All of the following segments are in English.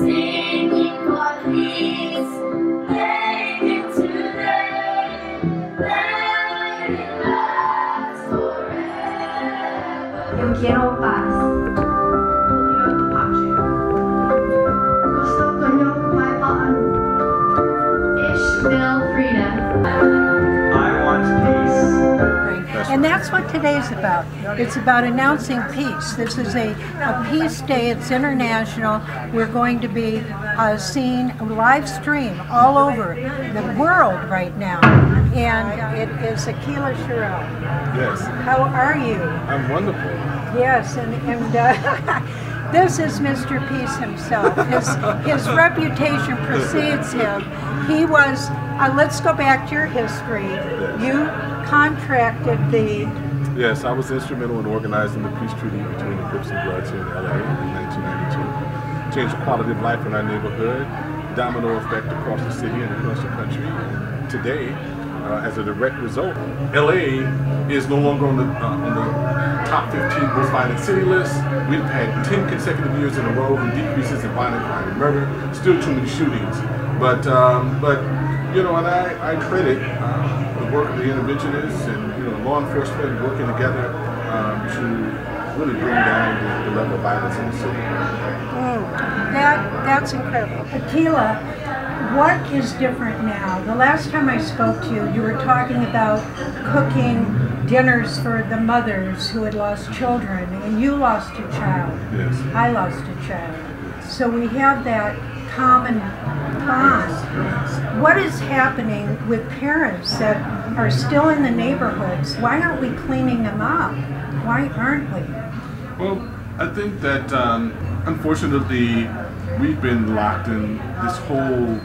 Singing for peace, making today, let it last forever. Yo quiero paz. Gusto ko ng kapayapaan. Ishmael freedom. I want peace. And that's what today's about. It's about announcing peace. This is a peace day. It's international. We're going to be seen live stream all over the world right now. And it is Aqeela Sherrills. Yes. How are you? I'm wonderful. Yes, and this is Mr. Peace himself. His reputation precedes him. He was, let's go back to your history. Yes. You contracted the... Yes, I was instrumental in organizing the peace treaty between the Crips and Bloods here in LA in 1992. Changed the quality of life in our neighborhood, domino effect across the city and across the country. And today, as a direct result, LA is no longer on the top 15 most violent city list. We've had 10 consecutive years in a row of decreases in violent crime and murder. Still too many shootings, but you know, and I credit the work of the interventionists and law enforcement working together to really bring down the level of violence in the city. That's incredible. Aqeela, what is different now? The last time I spoke to you, you were talking about cooking dinners for the mothers who had lost children, and you lost a child. Yes. I lost a child. So we have that common bond. Yes. What is happening with parents that are still in the neighborhoods? Why aren't we cleaning them up? Why aren't we? Well, I think that unfortunately we've been locked in this whole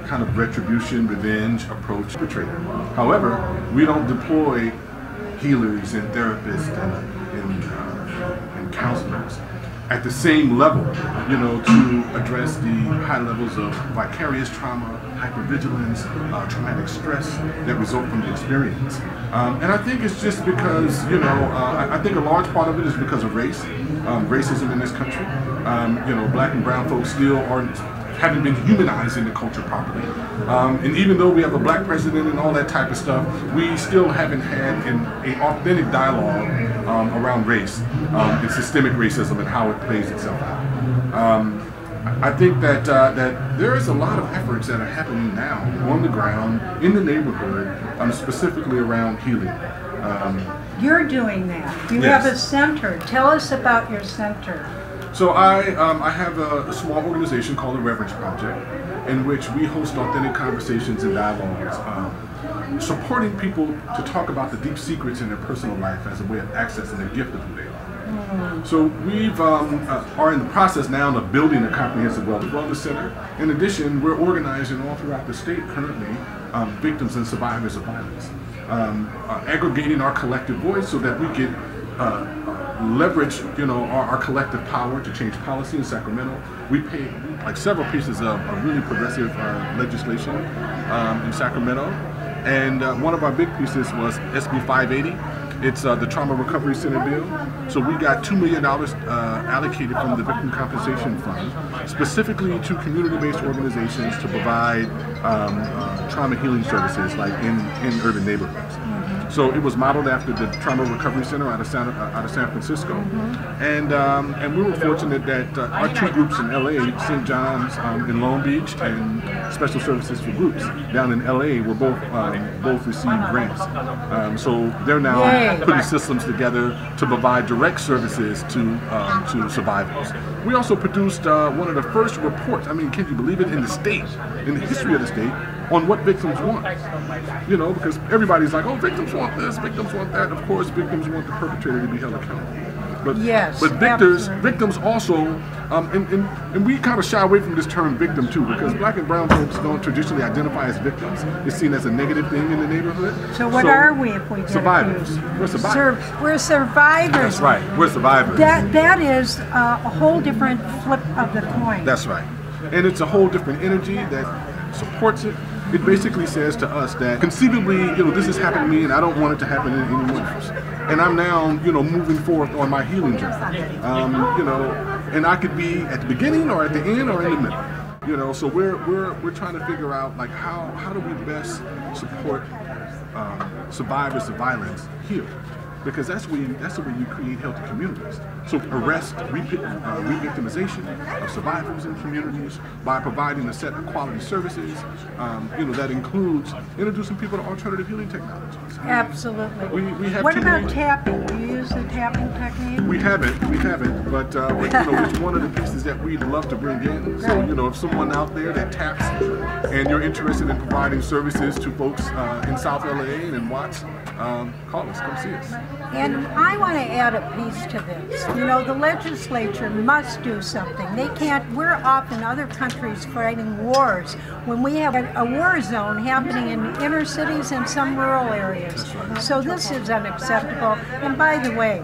kind of retribution, revenge approach to perpetrator. However, we don't deploy healers and therapists and counselors at the same level, to address the high levels of vicarious trauma, hypervigilance, traumatic stress that result from the experience. And I think it's just because, I think a large part of it is because of race, racism in this country. Black and brown folks still haven't been humanized in the culture properly. And even though we have a black president and all that type of stuff, we still haven't had an authentic dialogue around race and systemic racism and how it plays itself out. I think that there is a lot of efforts that are happening now on the ground, in the neighborhood, specifically around healing. You're doing that. You Yes. have a center. Tell us about your center. So I have a small organization called the Reverence Project, in which we host authentic conversations and dialogues, supporting people to talk about the deep secrets in their personal life as a way of accessing the gift of who they are. So we've are in the process now of building a comprehensive wellness center. In addition, we're organizing all throughout the state currently victims and survivors of violence, aggregating our collective voice so that we can leverage, our collective power to change policy in Sacramento. We pay like several pieces of really progressive legislation in Sacramento, and one of our big pieces was SB 580. It's the Trauma Recovery Center bill. So we got $2 million allocated from the Victim Compensation Fund, specifically to community-based organizations to provide trauma healing services, like in urban neighborhoods. So it was modeled after the Trauma Recovery Center out of San Francisco, and we were fortunate that our two groups in LA, St. John's in Long Beach and Special Services for Groups down in LA, were both received grants. So they're now putting systems together to provide direct services to survivors. We also produced one of the first reports. I mean, can you believe it? In the state, in the history of the state, on what victims want. Because everybody's like, oh, victims want this, victims want that. Of course, victims want the perpetrator to be held accountable. But victims also, and we kind of shy away from this term victim too, because black and brown folks don't traditionally identify as victims. It's seen as a negative thing in the neighborhood. So what are we if we get survivors? Abused? We're survivors. We're survivors. That's right. We're survivors. That is a whole different flip of the coin. That's right. And it's a whole different energy that supports it. It basically says to us that conceivably, this has happened to me and I don't want it to happen to anyone else. And I'm now, moving forth on my healing journey. and I could be at the beginning or at the end or in the middle. You know, so we're trying to figure out like how do we best support survivors of violence here, because that's the way you create healthy communities. So arrest re-victimization of survivors in communities by providing a set of quality services, you know, that includes introducing people to alternative healing technologies. Absolutely. We have what about tapping? Do you use the tapping technique? We haven't, but you know, it's one of the pieces that we'd love to bring in. So, you know, if someone out there that taps and you're interested in providing services to folks in South LA and in Watts, call us, come see us. And I want to add a piece to this. You know, the legislature must do something. They can't, we're off in other countries fighting wars when we have a war zone happening in inner cities and some rural areas. So this is unacceptable. And by the way,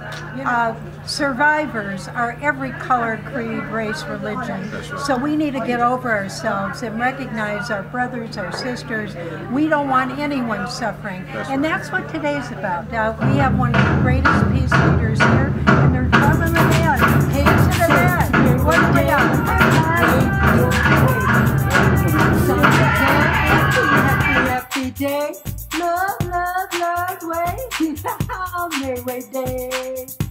survivors are every color, creed, race, religion. So we need to get over ourselves and recognize our brothers, our sisters. We don't want anyone suffering. And that's what today's about. We have one of the greatest peace leaders here, and they're coming in. Hey to the man. One way out. Happy day. Love, love, love, way. Merrie day.